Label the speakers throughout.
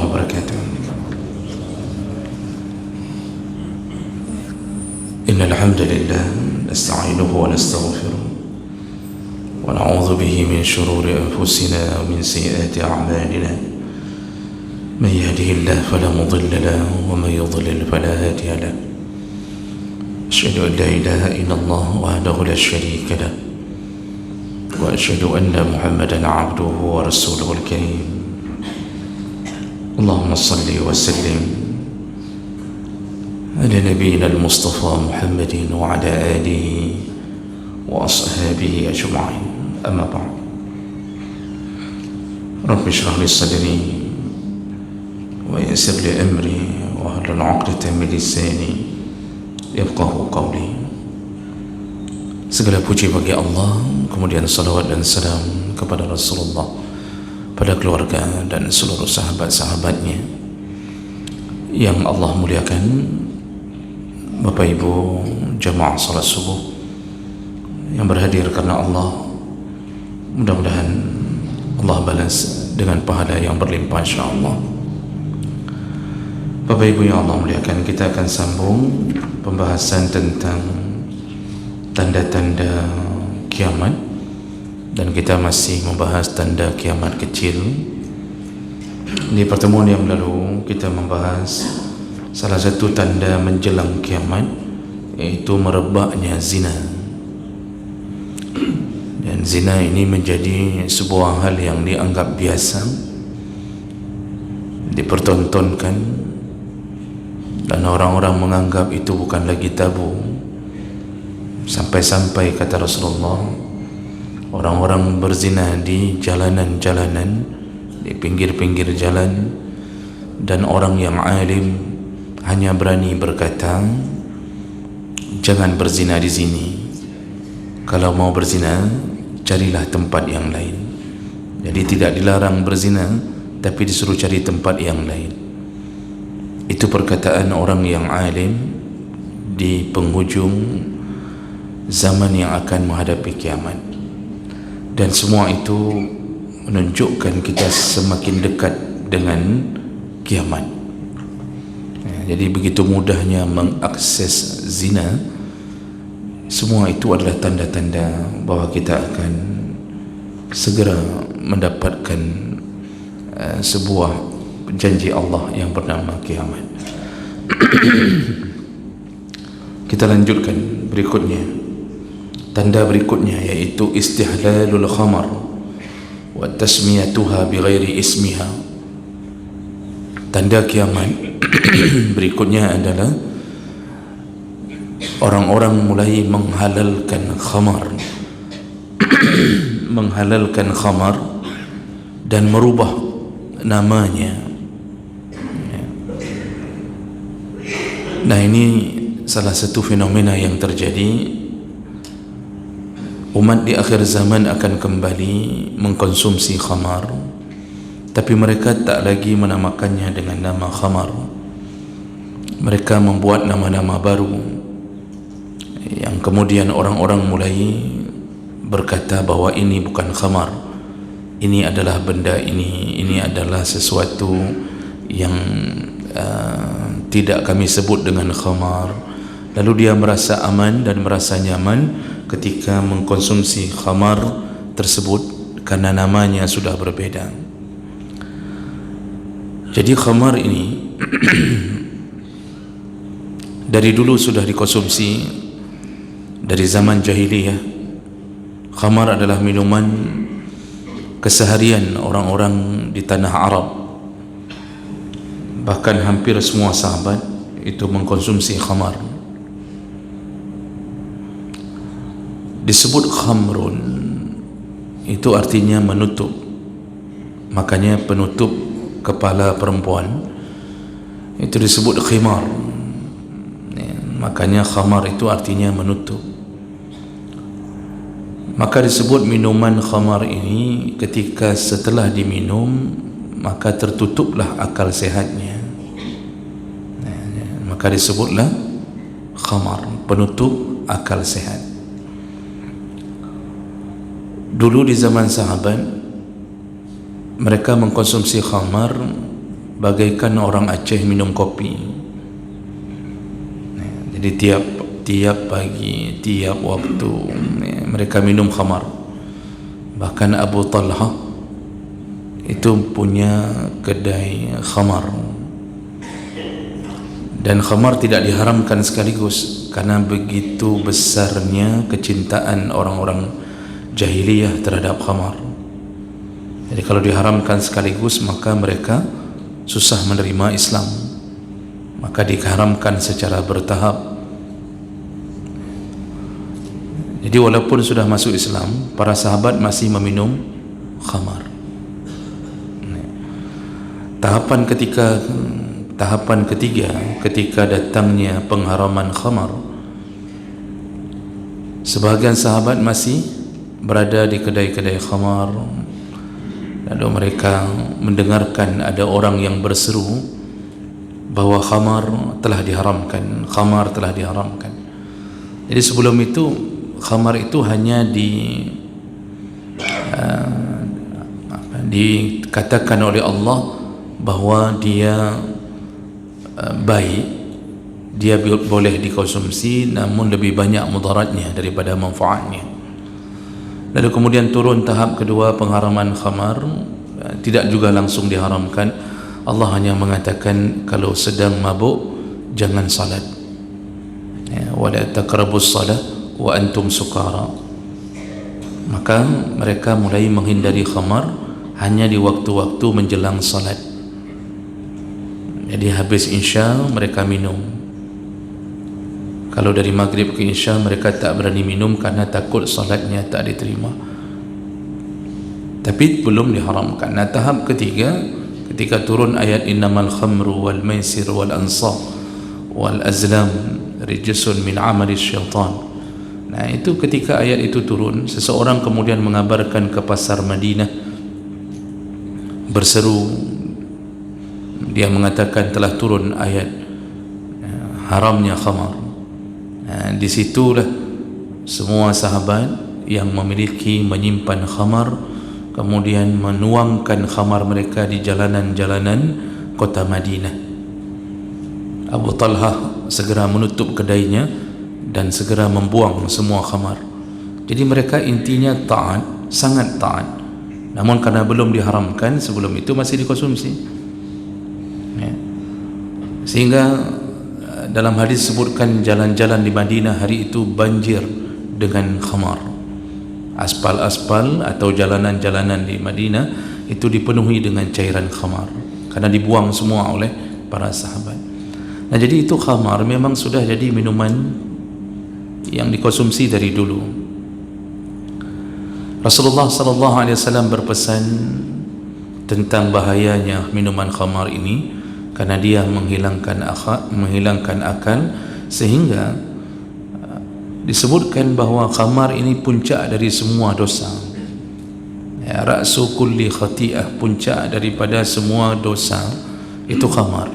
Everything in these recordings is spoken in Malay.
Speaker 1: وبركاته. إن الحمد لله نستعينه ونستغفره ونعوذ به من شرور أنفسنا ومن سيئات أعمالنا. من يهده الله فلا مضل له ومن يضلل فلا هادي له. أشهد أن لا إله إلا الله وحده لا شريك له وأشهد أن محمدا عبده ورسوله الكريم. اللهم صل وسلم على نبينا المصطفى محمد وعلى آله وأصحابه أجمعين. أما بعد، رب اشرح لي صدري ويسر لي أمري واحلل عقدة من لساني yafqahu qawli. Segala puji bagi Allah, kemudian salawat dan salam kepada Rasulullah, pada keluarga dan seluruh sahabat-sahabatnya yang Allah muliakan. Bapak Ibu jamaah salat subuh yang berhadir karena Allah, mudah-mudahan Allah balas dengan pahala yang berlimpah insyaAllah. Bapak Ibu yang Allah muliakan, kita akan sambung pembahasan tentang tanda-tanda kiamat, dan kita masih membahas tanda kiamat kecil. Di pertemuan yang lalu kita membahas salah satu tanda menjelang kiamat, yaitu merebaknya zina. Dan zina ini menjadi sebuah hal yang dianggap biasa, dipertontonkan, dan orang-orang menganggap itu bukan lagi tabu. Sampai-sampai kata Rasulullah, orang-orang berzina di jalanan-jalanan, di pinggir-pinggir jalan, dan orang yang alim hanya berani berkata, jangan berzina di sini. Kalau mau berzina, carilah tempat yang lain. Jadi tidak dilarang berzina, tapi disuruh cari tempat yang lain. Itu perkataan orang yang alim di penghujung zaman yang akan menghadapi kiamat. Dan semua itu menunjukkan kita semakin dekat dengan kiamat. Jadi begitu mudahnya mengakses zina. Semua itu adalah tanda-tanda bahawa kita akan segera mendapatkan sebuah janji Allah yang bernama kiamat. Kita lanjutkan berikutnya. Tanda berikutnya yaitu istihlalul khamar wa tasmiyatuha bighairi ismiha. Tanda kiamat berikutnya adalah orang-orang mulai menghalalkan khamar menghalalkan khamar dan merubah namanya. Nah, ini salah satu fenomena yang terjadi. Umat di akhir zaman akan kembali mengkonsumsi khamar, tapi mereka tak lagi menamakannya dengan nama khamar. Mereka membuat nama-nama baru yang kemudian orang-orang mulai berkata bahwa ini bukan khamar, ini adalah benda ini adalah sesuatu yang tidak kami sebut dengan khamar. Lalu dia merasa aman dan merasa nyaman ketika mengkonsumsi khamar tersebut karena namanya sudah berbeda. Jadi khamar ini dari dulu sudah dikonsumsi dari zaman jahiliyah. Khamar adalah minuman keseharian orang-orang di tanah Arab. Bahkan hampir semua sahabat itu mengkonsumsi khamar. Disebut khamrun, itu artinya menutup. Makanya penutup kepala perempuan itu disebut khimar. Makanya khamar itu artinya menutup. Maka disebut minuman khamar ini ketika setelah diminum maka tertutuplah akal sehatnya. Maka disebutlah khamar, penutup akal sehat. Dulu di zaman sahabat mereka mengkonsumsi khamar bagaikan orang Aceh minum kopi. Jadi tiap pagi, tiap waktu mereka minum khamar. Bahkan Abu Talha itu punya kedai khamar, dan khamar tidak diharamkan sekaligus karena begitu besarnya kecintaan orang-orang jahiliyah terhadap khamar. Jadi kalau diharamkan sekaligus maka mereka susah menerima Islam, maka diharamkan secara bertahap. Jadi walaupun sudah masuk Islam, para sahabat masih meminum khamar. Tahapan ketiga ketika datangnya pengharaman khamar, sebahagian sahabat masih berada di kedai-kedai khamar, lalu mereka mendengarkan ada orang yang berseru bahwa khamar telah diharamkan, khamar telah diharamkan. Jadi sebelum itu khamar itu hanya dikatakan oleh Allah bahwa dia baik, dia boleh dikonsumsi, namun lebih banyak mudaratnya daripada manfaatnya. Lalu kemudian turun tahap kedua pengharaman khamar, tidak juga langsung diharamkan. Allah hanya mengatakan kalau sedang mabuk jangan salat, wala taqrabus salat wa antum sukara. Maka mereka mulai menghindari khamar hanya di waktu-waktu menjelang salat. Jadi habis isya mereka minum. Kalau dari maghrib ke isya mereka tak berani minum karena takut salatnya tak diterima. Tapi belum diharamkan. Nah, tahap ketiga ketika turun ayat innamal khamru wal maisir wal ansab wal azlam rijsun min amali syaitan. Nah, itu ketika ayat itu turun, seseorang kemudian mengabarkan ke pasar Madinah, berseru, dia mengatakan telah turun ayat haramnya khamar. Nah, disitulah semua sahabat yang memiliki menyimpan khamar kemudian menuangkan khamar mereka di jalanan-jalanan kota Madinah. Abu Talha segera menutup kedainya dan segera membuang semua khamar. Jadi mereka intinya taat, sangat taat. Namun karena belum diharamkan, sebelum itu masih dikonsumsi. Sehingga dalam hadis sebutkan jalan-jalan di Madinah hari itu banjir dengan khamar. Aspal-aspal atau jalanan-jalanan di Madinah itu dipenuhi dengan cairan khamar karena dibuang semua oleh para sahabat. Nah, jadi itu khamar memang sudah jadi minuman yang dikonsumsi dari dulu. Rasulullah sallallahu alaihi wasallam berpesan tentang bahayanya minuman khamar ini karena dia menghilangkan akal, sehingga disebutkan bahwa khamar ini puncak dari semua dosa. Ya, ra'su kulli khati'ah, puncak daripada semua dosa itu khamar.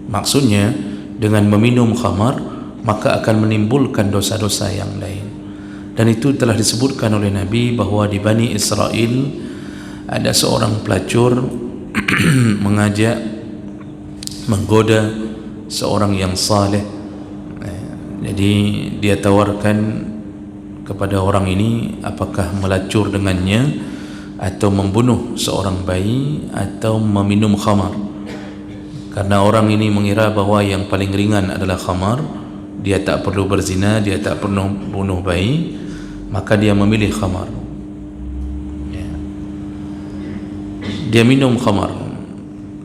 Speaker 1: Maksudnya dengan meminum khamar maka akan menimbulkan dosa-dosa yang lain. Dan itu telah disebutkan oleh Nabi bahwa di Bani Israel ada seorang pelacur mengajak, menggoda seorang yang saleh. Jadi dia tawarkan kepada orang ini apakah melacur dengannya atau membunuh seorang bayi atau meminum khamar. Karena orang ini mengira bahwa yang paling ringan adalah khamar, dia tak perlu berzina, dia tak perlu bunuh bayi, maka dia memilih khamar. Dia minum khamar.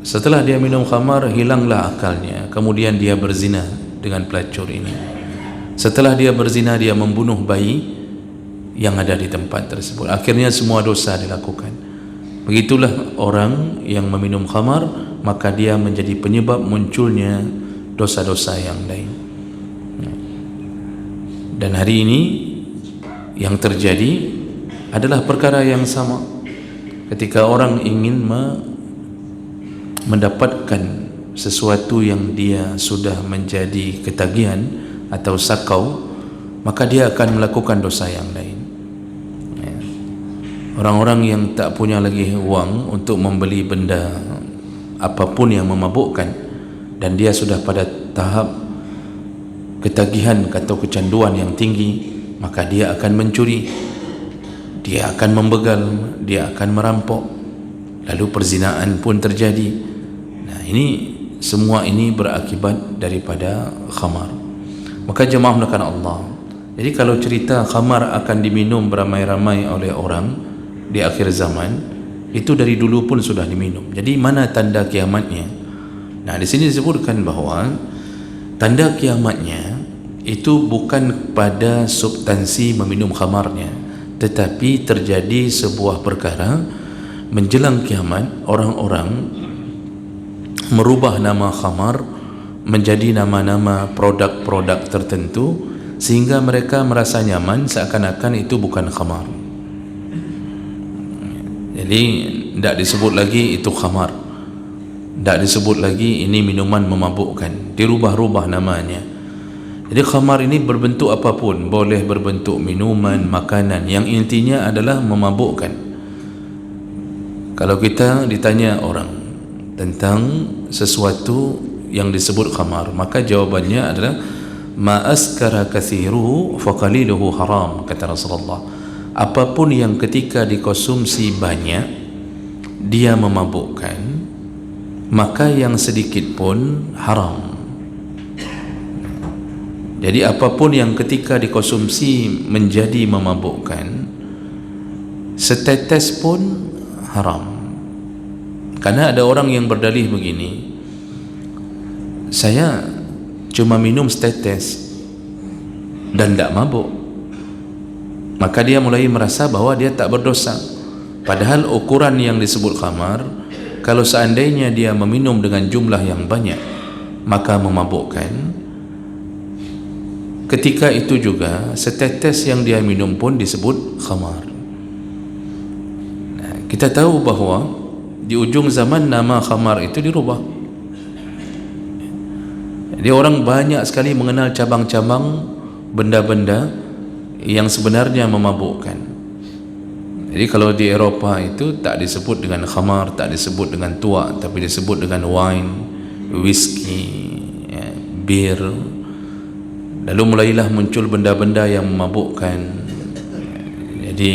Speaker 1: Setelah dia minum khamar, hilanglah akalnya. Kemudian dia berzina dengan pelacur ini. Setelah dia berzina, dia membunuh bayi yang ada di tempat tersebut. Akhirnya semua dosa dilakukan. Begitulah orang yang meminum khamar, maka dia menjadi penyebab munculnya dosa-dosa yang lain. Dan hari ini yang terjadi adalah perkara yang sama. Ketika orang ingin mendapatkan sesuatu yang dia sudah menjadi ketagihan atau sakau, maka dia akan melakukan dosa yang lain. Orang-orang yang tak punya lagi uang untuk membeli benda apapun yang memabukkan, dan dia sudah pada tahap ketagihan atau kecanduan yang tinggi, maka dia akan mencuri, dia akan membegal, dia akan merampok, lalu perzinaan pun terjadi. Nah, ini semua ini berakibat daripada khamar. Maka jemaah melakukan Allah, jadi kalau cerita khamar akan diminum beramai-ramai oleh orang di akhir zaman, itu dari dulu pun sudah diminum. Jadi mana tanda kiamatnya? Nah, di sini disebutkan bahawa tanda kiamatnya itu bukan pada substansi meminum khamarnya, tetapi terjadi sebuah perkara menjelang kiamat, orang-orang merubah nama khamar menjadi nama-nama produk-produk tertentu, sehingga mereka merasa nyaman seakan-akan itu bukan khamar. Jadi tidak disebut lagi itu khamar, tidak disebut lagi ini minuman memabukkan, dirubah-rubah namanya. Jadi khamar ini berbentuk apapun, boleh berbentuk minuman, makanan, yang intinya adalah memabukkan. Kalau kita ditanya orang tentang sesuatu yang disebut khamar, maka jawabannya adalah ma askara kathiruhu fa qaliluhu haram, kata Rasulullah. Apapun yang ketika dikonsumsi banyak dia memabukkan, maka yang sedikit pun haram. Jadi apapun yang ketika dikonsumsi menjadi memabukkan, setetes pun haram. Karena ada orang yang berdalih begini, saya cuma minum setetes dan tidak mabuk, maka dia mulai merasa bahwa dia tak berdosa. Padahal ukuran yang disebut khamar, kalau seandainya dia meminum dengan jumlah yang banyak, maka memabukkan. Ketika itu juga setetes yang dia minum pun disebut khamar. Nah, kita tahu bahawa di ujung zaman nama khamar itu dirubah. Jadi orang banyak sekali mengenal cabang-cabang benda-benda yang sebenarnya memabukkan. Jadi kalau di Eropah itu tak disebut dengan khamar, tak disebut dengan tuak, tapi disebut dengan wine, whisky, ya, bir. Lalu mulailah muncul benda-benda yang memabukkan. Jadi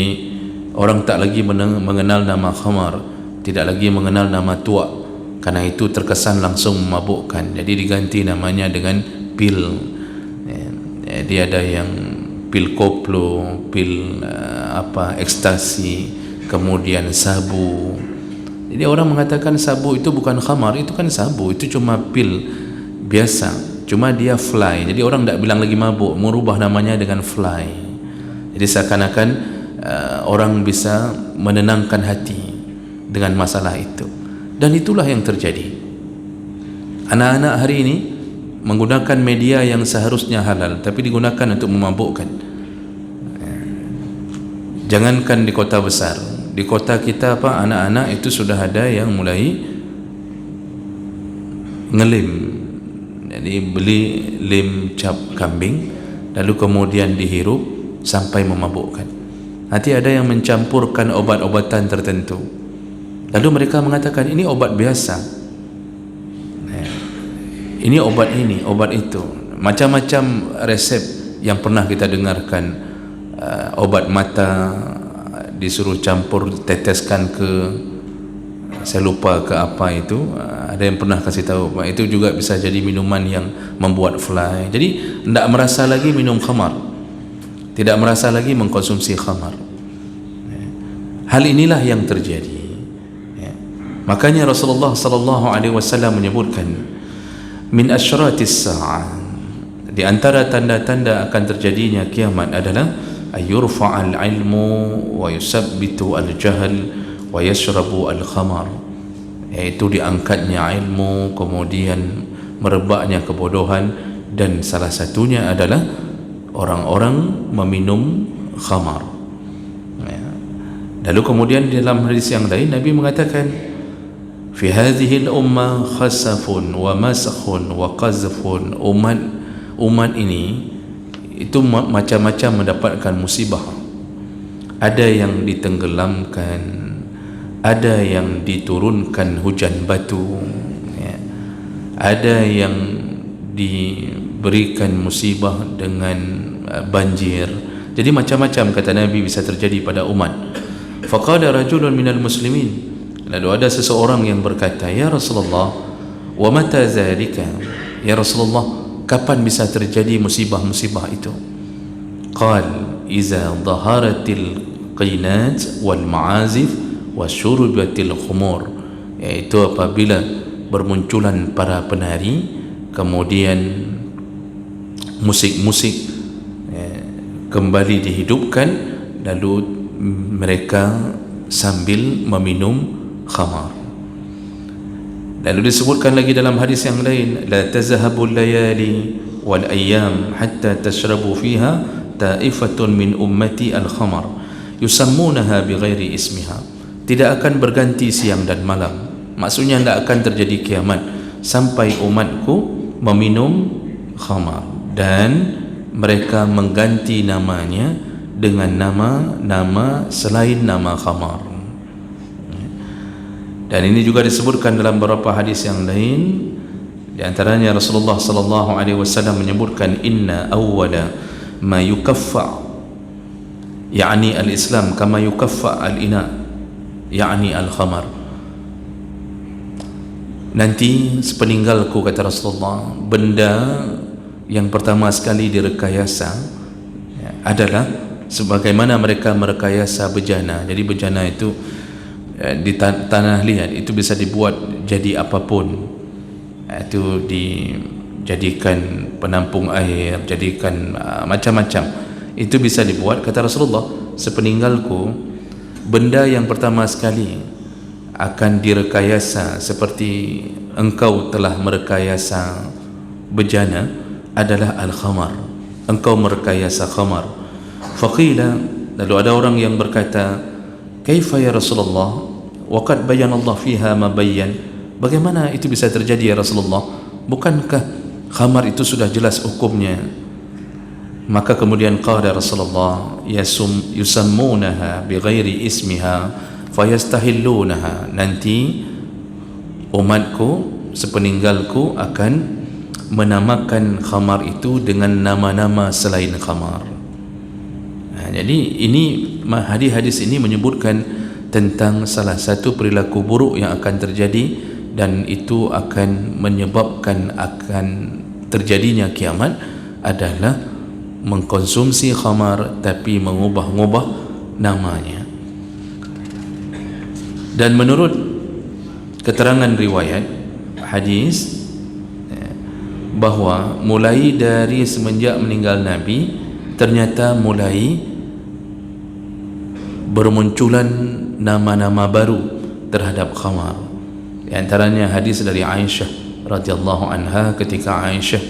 Speaker 1: orang tak lagi mengenal nama khamar, tidak lagi mengenal nama tuak, karena itu terkesan langsung memabukkan. Jadi diganti namanya dengan pil. Jadi ada yang pil koplo, pil ekstasi, kemudian sabu. Jadi orang mengatakan sabu itu bukan khamar, itu kan sabu, itu cuma pil biasa, cuma dia fly. Jadi orang tidak bilang lagi mabuk, merubah namanya dengan fly. Jadi seakan-akan orang bisa menenangkan hati dengan masalah itu. Dan itulah yang terjadi. Anak-anak hari ini menggunakan media yang seharusnya halal, tapi digunakan untuk memabukkan. Jangankan di kota besar, di kota kita anak-anak itu sudah ada yang mulai ngelim. Jadi beli lem cap kambing, lalu kemudian dihirup sampai memabukkan. Nanti ada yang mencampurkan obat-obatan tertentu, lalu mereka mengatakan ini obat biasa, ini obat ini, obat itu. Macam-macam resep yang pernah kita dengarkan. Obat mata disuruh campur, teteskan ke, saya lupa ke apa itu, ada yang pernah kasih tahu, itu juga bisa jadi minuman yang membuat fly. Jadi tidak merasa lagi minum khamar, tidak merasa lagi mengkonsumsi khamar. Hal inilah yang terjadi. Makanya Rasulullah sallallahu alaihi wasallam menyebutkan, min asyratis sa'ah, di antara tanda-tanda akan terjadinya kiamat adalah ayurfa'al ilmu wa yusabbitu al-jahl wa yashrabu al-khamar, yaitu diangkatnya ilmu, kemudian merebaknya kebodohan, dan salah satunya adalah orang-orang meminum khamar. Lalu kemudian di dalam hadis yang lain Nabi mengatakan, fi hadhihi al-ummah khasafun wa masakhun wa qazfun, umat ini itu macam-macam mendapatkan musibah. Ada yang ditenggelamkan, ada yang diturunkan hujan batu, ya. Ada yang diberikan musibah dengan banjir. Jadi macam-macam kata Nabi bisa terjadi pada umat. Faqala rajulun minal muslimin, lalu ada seseorang yang berkata, ya Rasulullah, wa mata zalika, ya Rasulullah, kapan bisa terjadi musibah-musibah itu? Qal iza dhaharatil qinat wal ma'azif wa syurbatil khumur, yaitu apabila bermunculan para penari, kemudian musik-musik kembali dihidupkan, lalu mereka sambil meminum khamar. Lalu disebutkan lagi dalam hadis yang lain, la tazhabul layali wal ayyam hatta tashrabu fiha ta'ifatun min ummati al-khamar yusammunaha bighairi ismiha. Tidak akan berganti siang dan malam, maksudnya tidak akan terjadi kiamat sampai umatku meminum khamar dan mereka mengganti namanya dengan nama-nama selain nama khamar. Dan ini juga disebutkan dalam beberapa hadis yang lain. Di antaranya Rasulullah sallallahu alaihi wasallam menyebutkan, inna awwala ma yukaffa, yakni al-Islam, kama yukaffa al-ina, yakni al-khamar. Nanti sepeninggalku, kata Rasulullah, benda yang pertama sekali direkayasa adalah sebagaimana mereka merekayasa bejana. Jadi bejana itu di tanah liat itu bisa dibuat jadi apapun, itu dijadikan penampung air, jadikan macam-macam, itu bisa dibuat. Kata Rasulullah, sepeninggalku benda yang pertama sekali akan direkayasa seperti engkau telah merekayasa bejana adalah al-khamar, engkau merekayasa khamar. Faqila, lalu ada orang yang berkata, kaifa ya Rasulullah, waqad bayyana Allah fiha ma bayyan, bagaimana itu bisa terjadi ya Rasulullah, bukankah khamar itu sudah jelas hukumnya? Maka kemudian qala Rasulullah, yusammunaha bighairi ismiha fayastahillunaha, nanti umatku sepeninggalku akan menamakan khamar itu dengan nama-nama selain khamar. Jadi ini hadis-hadis ini menyebutkan tentang salah satu perilaku buruk yang akan terjadi, dan itu akan menyebabkan akan terjadinya kiamat adalah mengkonsumsi khamar tapi mengubah-ubah namanya. Dan menurut keterangan riwayat hadis, bahawa mulai dari semenjak meninggal Nabi, ternyata mulai bermunculan nama-nama baru terhadap khamar. Di antaranya hadis dari Aisyah radhiyallahu anha, ketika Aisyah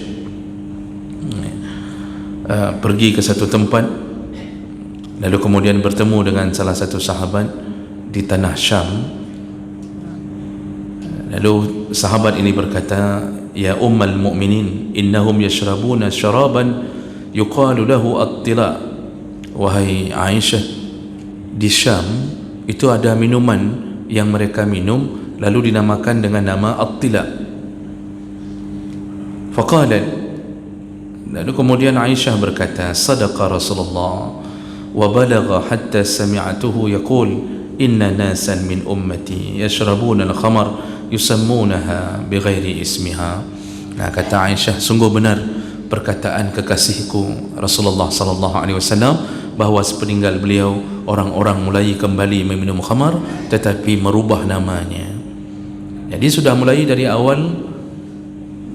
Speaker 1: pergi ke satu tempat, lalu kemudian bertemu dengan salah satu sahabat di tanah Syam. Lalu sahabat ini berkata, ya ummal mu'minin, innahum yashrabuna syaraban yuqalu lahu at-tila. Wahai Aisyah, di Syam itu ada minuman yang mereka minum lalu dinamakan dengan nama at-tila. Faqalat, lalu kemudian Aisyah berkata, sadaqa Rasulullah wa balagha hatta sami'atuhu yaqul inna nasan min ummati yashrabuna al-khamar yusammunaha bighairi ismiha. Nah, kata Aisyah, sungguh benar perkataan kekasihku Rasulullah sallallahu alaihi wasallam bahawa sepeninggal beliau orang-orang mulai kembali meminum khamar tetapi merubah namanya. Jadi sudah mulai dari awal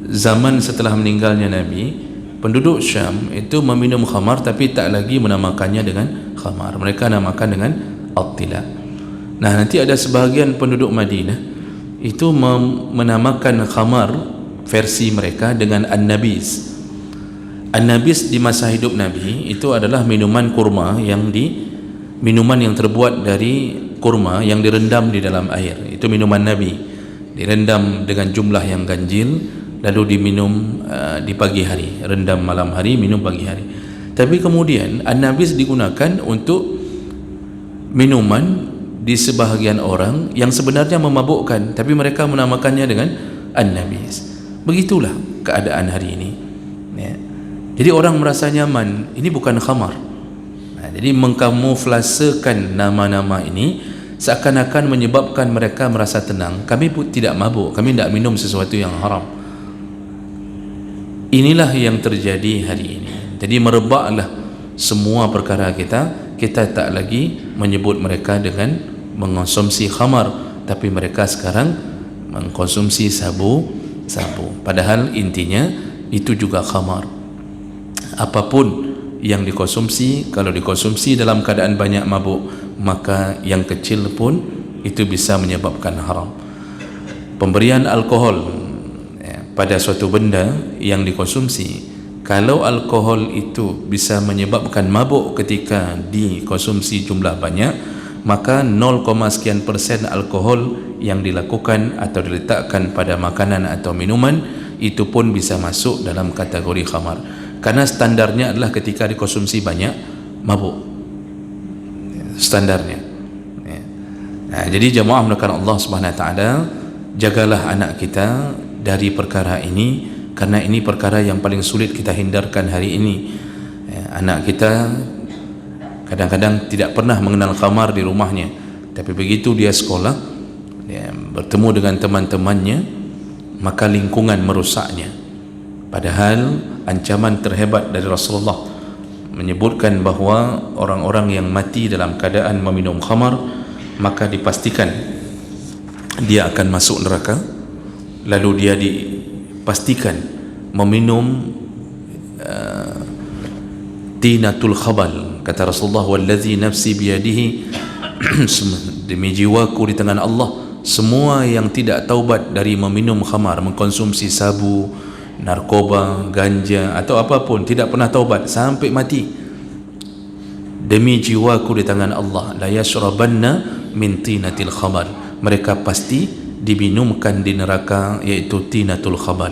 Speaker 1: zaman setelah meninggalnya Nabi, penduduk Syam itu meminum khamar tapi tak lagi menamakannya dengan khamar, mereka namakan dengan at-tila. Nah, nanti ada sebahagian penduduk Madinah itu menamakan khamar versi mereka dengan an-nabis. An-nabis di masa hidup Nabi itu adalah minuman kurma minuman yang terbuat dari kurma yang direndam di dalam air. Itu minuman Nabi, direndam dengan jumlah yang ganjil lalu diminum di pagi hari, rendam malam hari, minum pagi hari. Tapi kemudian an-nabis digunakan untuk minuman di sebahagian orang yang sebenarnya memabukkan, tapi mereka menamakannya dengan an-nabis. Begitulah keadaan hari ini, ya. Jadi orang merasa nyaman, ini bukan khamar. Jadi mengkamuflasekan nama-nama ini seakan-akan menyebabkan mereka merasa tenang. Kami pun tidak mabuk, kami tidak minum sesuatu yang haram. Inilah yang terjadi hari ini. Jadi merebaklah semua perkara kita. Kita tak lagi menyebut mereka dengan mengkonsumsi khamar, tapi mereka sekarang mengkonsumsi sabu. Padahal intinya itu juga khamar. Apapun yang dikonsumsi, kalau dikonsumsi dalam keadaan banyak mabuk, maka yang kecil pun itu bisa menyebabkan haram. Pemberian alkohol pada suatu benda yang dikonsumsi, kalau alkohol itu bisa menyebabkan mabuk ketika dikonsumsi jumlah banyak, maka 0, sekian persen alkohol yang dilakukan atau diletakkan pada makanan atau minuman itu pun bisa masuk dalam kategori khamar. Karena standarnya adalah ketika dikonsumsi banyak mabuk, standarnya. Nah, jadi jemaah melakukan Allah Subhanahu Wa Taala, jagalah anak kita dari perkara ini, karena ini perkara yang paling sulit kita hindarkan hari ini. Anak kita kadang-kadang tidak pernah mengenal khamar di rumahnya, tapi begitu dia sekolah, dia bertemu dengan teman-temannya, maka lingkungan merusaknya. Padahal ancaman terhebat dari Rasulullah menyebutkan bahawa orang-orang yang mati dalam keadaan meminum khamar, maka dipastikan dia akan masuk neraka. Lalu dia dipastikan meminum tinatul khabal. Kata Rasulullah, wallazi nafsi biyadihi, demi jiwaku di tangan Allah, semua yang tidak taubat dari meminum khamar, mengkonsumsi sabu, narkoba, ganja atau apapun, tidak pernah taubat sampai mati, demi jiwaku di tangan Allah, la yashrabanna min tinatil khabal, mereka pasti diminumkan di neraka, yaitu tinatul khabal.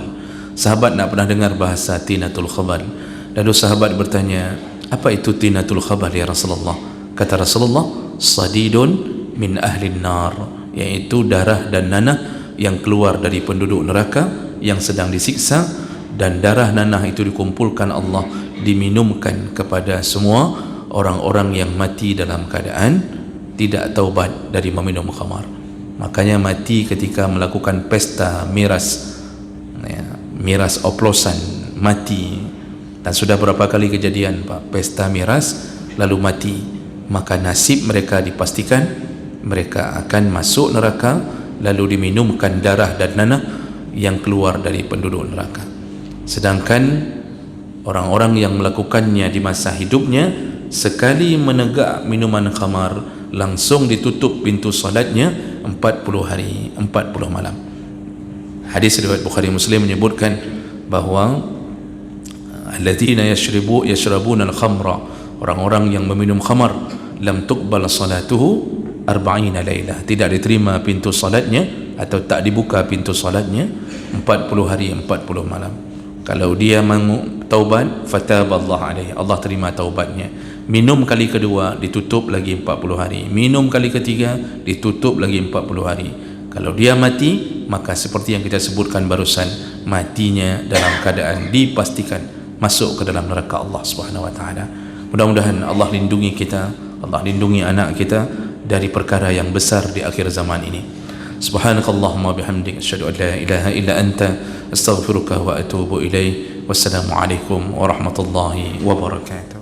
Speaker 1: Sahabat nak pernah dengar bahasa tinatul khabal. Lalu sahabat bertanya, apa itu tinatul khabal ya Rasulullah? Kata Rasulullah, sadidun min ahli nar, yaitu darah dan nanah yang keluar dari penduduk neraka yang sedang disiksa, dan darah nanah itu dikumpulkan Allah, diminumkan kepada semua orang-orang yang mati dalam keadaan tidak taubat dari meminum khamar. Makanya mati ketika melakukan pesta miras, miras oplosan, mati. Dan sudah berapa kali kejadian Pak, pesta miras lalu mati, maka nasib mereka dipastikan mereka akan masuk neraka, lalu diminumkan darah dan nanah yang keluar dari penduduk neraka. Sedangkan orang-orang yang melakukannya di masa hidupnya, sekali menegak minuman khamar, langsung ditutup pintu salatnya 40 hari 40 malam. Hadis riwayat Bukhari Muslim menyebutkan bahawa alladzina yashrabuna al-khamra, orang-orang yang meminum khamar, lam tuqbal salatuhu 40 lailah, tidak diterima pintu salatnya atau tak dibuka pintu salatnya 40 hari 40 malam. Kalau dia mahu taubat, fataballahu alaihi, Allah terima taubatnya. Minum kali kedua, ditutup lagi 40 hari. Minum kali ketiga, ditutup lagi 40 hari. Kalau dia mati, maka seperti yang kita sebutkan barusan, matinya dalam keadaan dipastikan masuk ke dalam neraka Allah Subhanahu Wa Taala. Mudah-mudahan Allah lindungi kita, Allah lindungi anak kita dari perkara yang besar di akhir zaman ini. Subhanakallahumma bihamdik, asyhadu an la ilaha illa anta, astaghfiruka wa atubu ilaik. Wassalamu alaikum warahmatullahi wabarakatuh.